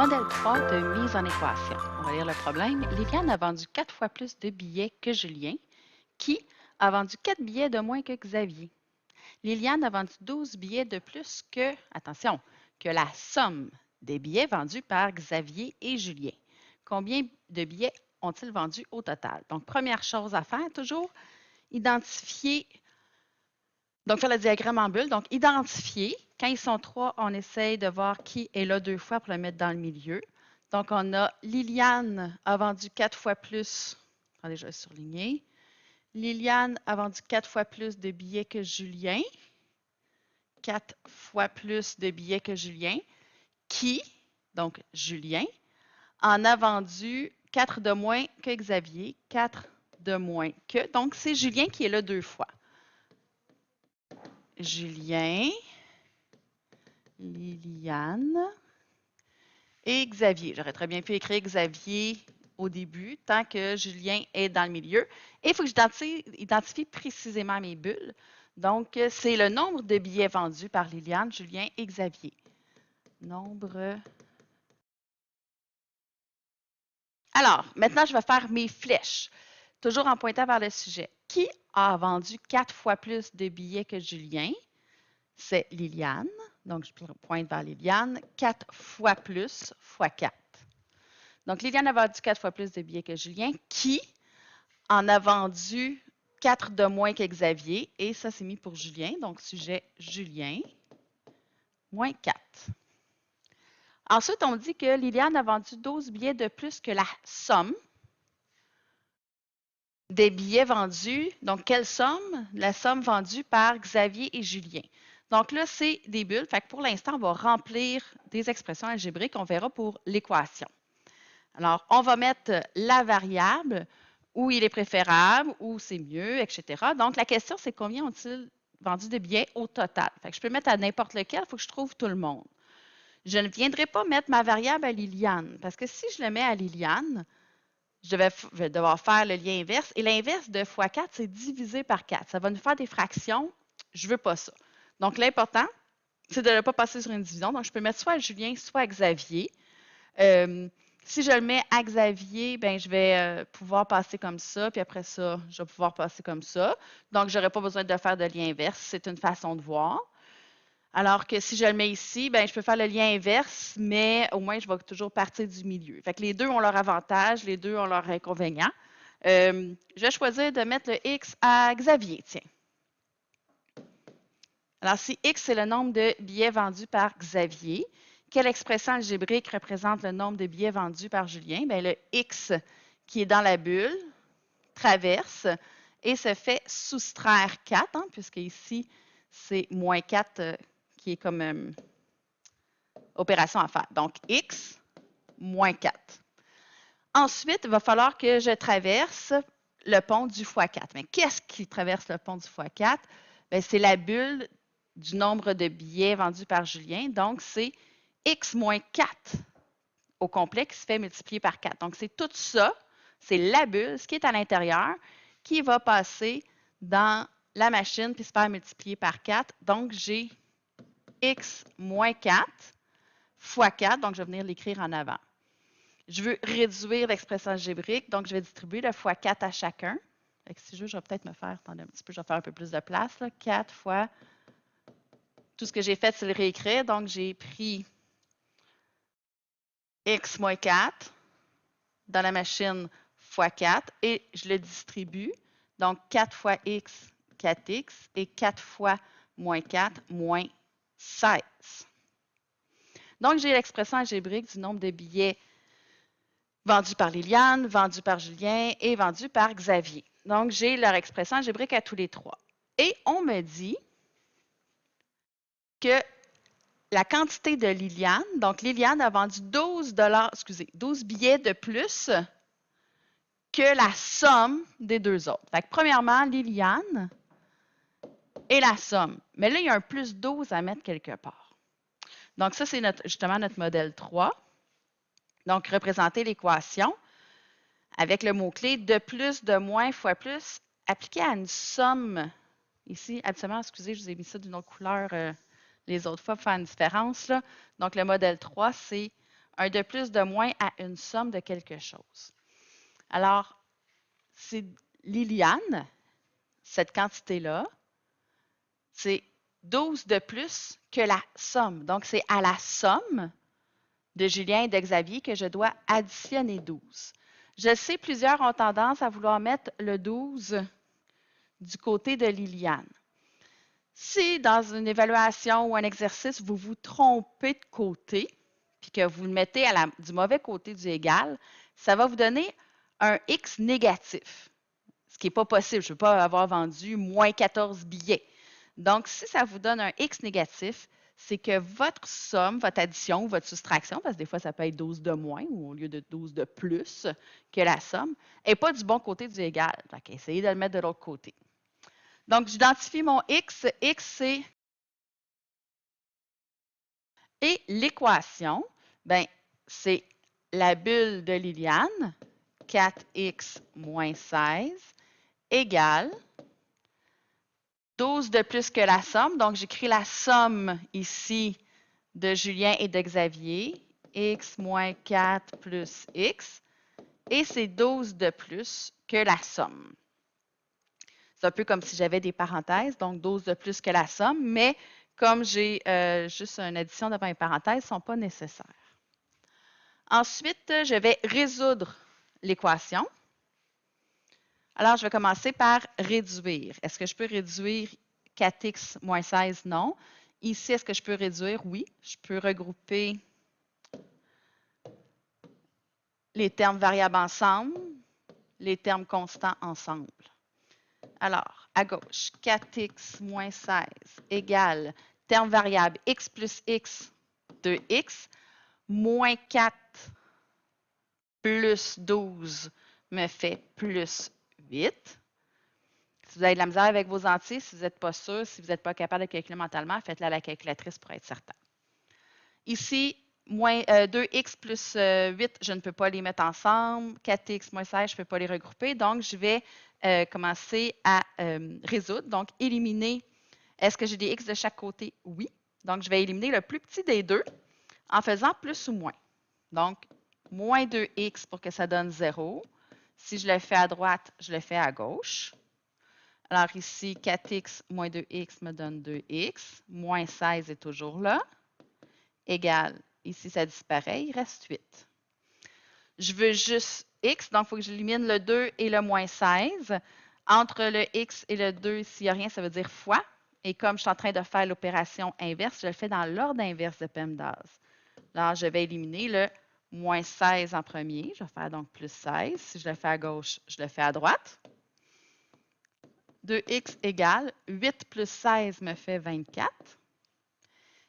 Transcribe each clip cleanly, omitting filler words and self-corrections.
Modèle 3 de mise en équation. On va lire le problème. Liliane a vendu 4 fois plus de billets que Julien, qui a vendu 4 billets de moins que Xavier. Liliane a vendu 12 billets de plus que, attention, que la somme des billets vendus par Xavier et Julien. Combien de billets ont-ils vendus au total? Donc, première chose à faire, toujours identifier, donc faire le diagramme en bulle. Donc, identifier. Quand ils sont trois, on essaye de voir qui est là 2 fois pour le mettre dans le milieu. Donc, on a Liliane a vendu 4 fois plus. Attendez, je vais surligner. Liliane a vendu 4 fois plus de billets que Julien. 4 fois plus de billets que Julien. Qui, donc Julien, en a vendu 4 de moins que Xavier. 4 de moins que. Donc, c'est Julien qui est là 2 fois. Julien, Liliane et Xavier. J'aurais très bien pu écrire Xavier au début, tant que Julien est dans le milieu. Et il faut que j'identifie précisément mes bulles. Donc, c'est le nombre de billets vendus par Liliane, Julien et Xavier. Nombre. Alors, maintenant, je vais faire mes flèches, toujours en pointant vers le sujet. Qui a vendu 4 fois plus de billets que Julien? C'est Liliane. Donc, je pointe vers Liliane. 4 fois plus fois 4. Donc, Liliane a vendu 4 fois plus de billets que Julien, qui en a vendu 4 de moins que Xavier. Et ça, c'est mis pour Julien. Donc, sujet Julien, moins 4. Ensuite, on dit que Liliane a vendu 12 billets de plus que la somme des billets vendus. Donc, quelle somme? La somme vendue par Xavier et Julien. Donc là, c'est des bulles. Fait que pour l'instant, on va remplir des expressions algébriques. On verra pour l'équation. Alors, on va mettre la variable où il est préférable, où c'est mieux, etc. Donc, la question, c'est combien ont-ils vendu de billets au total? Fait que je peux mettre à n'importe lequel, il faut que je trouve tout le monde. Je ne viendrai pas mettre ma variable à Liliane, parce que si je le mets à Liliane, je vais devoir faire le lien inverse. Et l'inverse de x4, c'est divisé par 4. Ça va nous faire des fractions. Je ne veux pas ça. Donc, l'important, c'est de ne pas passer sur une division. Donc, je peux mettre soit à Julien, soit à Xavier. Si je le mets à Xavier, ben, je vais pouvoir passer comme ça, puis après ça, je vais pouvoir passer comme ça. Donc, je n'aurai pas besoin de faire de lien inverse. C'est une façon de voir. Alors que si je le mets ici, ben, je peux faire le lien inverse, mais au moins, je vais toujours partir du milieu. Fait que les deux ont leur avantage, les deux ont leur inconvénient. Je vais choisir de mettre le X à Xavier, tiens. Alors, si X, c'est le nombre de billets vendus par Xavier, quelle expression algébrique représente le nombre de billets vendus par Julien? Bien, le X qui est dans la bulle traverse et se fait soustraire 4, hein, puisque ici, c'est moins 4 qui est comme opération à faire. Donc, X moins 4. Ensuite, il va falloir que je traverse le pont du x4. Mais qu'est-ce qui traverse le pont du x4? C'est la bulle du nombre de billets vendus par Julien. Donc, c'est X moins 4 au complet qui se fait multiplier par 4. Donc, c'est tout ça, c'est la bulle, ce qui est à l'intérieur, qui va passer dans la machine puis se faire multiplier par 4. Donc, j'ai X moins 4 fois 4. Donc, je vais venir l'écrire en avant. Je veux réduire l'expression algébrique, donc je vais distribuer le x4 à chacun. Fait que si je veux, je vais peut-être me faire, attendez un petit peu, je vais faire un peu plus de place. Là. 4 fois, tout ce que j'ai fait, c'est le réécrire. Donc, j'ai pris x moins 4 dans la machine fois 4 et je le distribue. Donc, 4 fois x, 4x et 4 fois moins 4, moins 16. Donc, j'ai l'expression algébrique du nombre de billets vendus par Liliane, vendus par Julien et vendus par Xavier. Donc, j'ai leur expression algébrique à tous les trois. Et on me dit que la quantité de Liliane, donc Liliane a vendu 12 billets de plus que la somme des deux autres. Fait que premièrement, Liliane et la somme. Mais là, il y a un plus 12 à mettre quelque part. Donc, ça, c'est justement notre modèle 3. Donc, représenter l'équation avec le mot-clé de plus, de moins, fois plus, appliqué à une somme. Ici, absolument, excusez, je vous ai mis ça d'une autre couleur les autres fois pour faire une différence. Là. Donc, le modèle 3, c'est un de plus, de moins à une somme de quelque chose. Alors, c'est Liliane, cette quantité-là, c'est 12 de plus que la somme. Donc, c'est à la somme de Julien et de Xavier que je dois additionner 12. Je sais, plusieurs ont tendance à vouloir mettre le 12 du côté de Liliane. Si dans une évaluation ou un exercice, vous vous trompez de côté, puis que vous le mettez du mauvais côté du égal, ça va vous donner un X négatif, ce qui n'est pas possible. Je ne veux pas avoir vendu moins 14 billets. Donc, si ça vous donne un X négatif, c'est que votre somme, votre addition, votre soustraction, parce que des fois, ça peut être 12 de moins ou au lieu de 12 de plus que la somme, n'est pas du bon côté du égal. Donc, essayez de le mettre de l'autre côté. Donc, j'identifie mon X. X, c'est... Et l'équation, ben, c'est la bulle de Liliane, 4x moins 16, égale 12 de plus que la somme. Donc, j'écris la somme ici de Julien et de Xavier, x moins 4 plus x, et c'est 12 de plus que la somme. C'est un peu comme si j'avais des parenthèses, donc 12 de plus que la somme, mais comme j'ai juste une addition devant les parenthèses, ne sont pas nécessaires. Ensuite, je vais résoudre l'équation. Alors, je vais commencer par réduire. Est-ce que je peux réduire 4x moins 16? Non. Ici, est-ce que je peux réduire? Oui. Je peux regrouper les termes variables ensemble, les termes constants ensemble. Alors, à gauche, 4x moins 16 égale terme variable x plus x, 2x, moins 4 plus 12 me fait plus 8. Si vous avez de la misère avec vos entiers, si vous n'êtes pas sûr, si vous n'êtes pas capable de calculer mentalement, faites-le à la calculatrice pour être certain. Ici, 2x plus 8, je ne peux pas les mettre ensemble. 4x moins 16, je ne peux pas les regrouper. Donc, je vais commencer à résoudre. Donc, éliminer. Est-ce que j'ai des x de chaque côté? Oui. Donc, je vais éliminer le plus petit des deux en faisant plus ou moins. Donc, moins 2x pour que ça donne 0. Si je le fais à droite, je le fais à gauche. Alors ici, 4x moins 2x me donne 2x. Moins 16 est toujours là. Égal, ici ça disparaît, il reste 8. Je veux juste x, donc il faut que j'élimine le 2 et le moins 16. Entre le x et le 2, s'il n'y a rien, ça veut dire fois. Et comme je suis en train de faire l'opération inverse, je le fais dans l'ordre inverse de PEMDAS. Alors, je vais éliminer le moins 16 en premier. Je vais faire donc plus 16. Si je le fais à gauche, je le fais à droite. 2x égale 8 plus 16 me fait 24.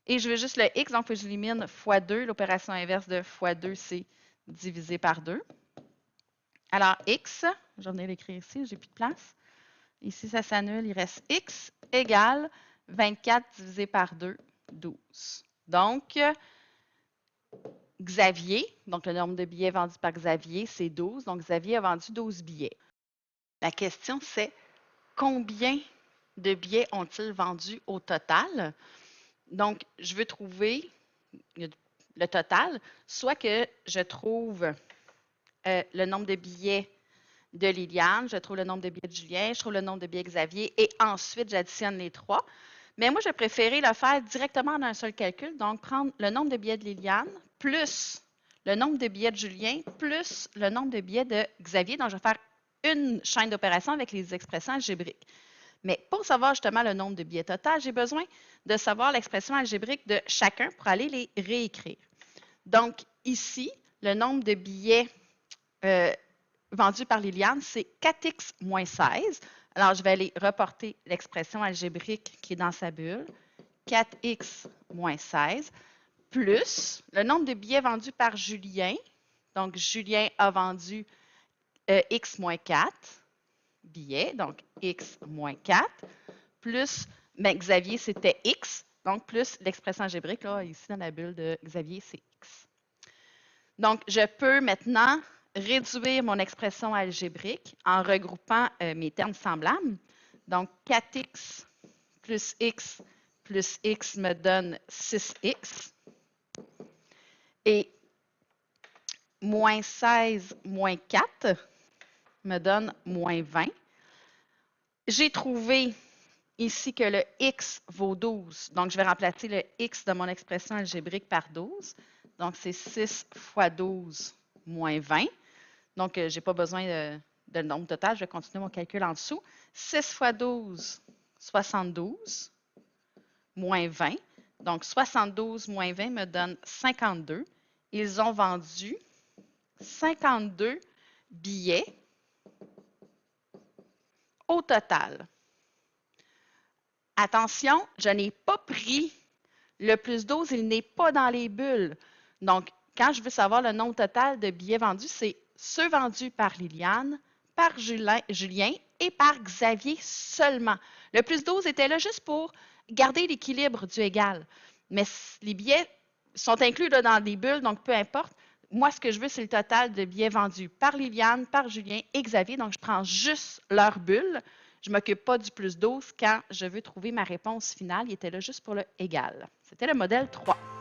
Et je veux juste le x, donc il faut que j'élimine fois 2. L'opération inverse de fois 2, c'est divisé par 2. Alors, x, je vais venir l'écrire ici, j'ai plus de place. Ici, ça s'annule, il reste x égale 24 divisé par 2, 12. Donc, Xavier, donc le nombre de billets vendus par Xavier, c'est 12. Donc, Xavier a vendu 12 billets. La question, c'est combien de billets ont-ils vendus au total? Donc, je veux trouver le total, soit que je trouve le nombre de billets de Liliane, je trouve le nombre de billets de Julien, je trouve le nombre de billets de Xavier et ensuite j'additionne les trois. Mais moi, je préférais le faire directement dans un seul calcul, donc prendre le nombre de billets de Liliane plus le nombre de billets de Julien plus le nombre de billets de Xavier. Donc, je vais faire une chaîne d'opérations avec les expressions algébriques. Mais pour savoir justement le nombre de billets total, j'ai besoin de savoir l'expression algébrique de chacun pour aller les réécrire. Donc, ici, le nombre de billets vendus par Liliane, c'est 4x moins 16. Alors, je vais aller reporter l'expression algébrique qui est dans sa bulle. 4x moins 16 plus le nombre de billets vendus par Julien. Donc, Julien a vendu x moins 4 billets, donc x moins 4, plus Xavier, c'était x, donc plus l'expression algébrique, là, ici dans la bulle de Xavier, c'est x. Donc, je peux maintenant réduire mon expression algébrique en regroupant mes termes semblables. Donc, 4x plus x me donne 6x. Et moins 16 moins 4 me donne moins 20. J'ai trouvé ici que le x vaut 12. Donc, je vais remplacer le x de mon expression algébrique par 12. Donc, c'est 6 fois 12 moins 20. Donc, je n'ai pas besoin de nombre total. Je vais continuer mon calcul en dessous. 6 fois 12, 72, moins 20. Donc, 72 moins 20 me donne 52. Ils ont vendu 52 billets au total. Attention, je n'ai pas pris le plus 12, il n'est pas dans les bulles. Donc, quand je veux savoir le nombre total de billets vendus, c'est ceux vendus par Liliane, par Julien et par Xavier seulement. Le plus 12 était là juste pour garder l'équilibre du égal. Mais les billets sont inclus là, dans des bulles, donc peu importe. Moi, ce que je veux, c'est le total de billets vendus par Liliane, par Julien et Xavier. Donc, je prends juste leur bulle. Je ne m'occupe pas du plus 12 quand je veux trouver ma réponse finale. Il était là juste pour le égal. C'était le modèle 3.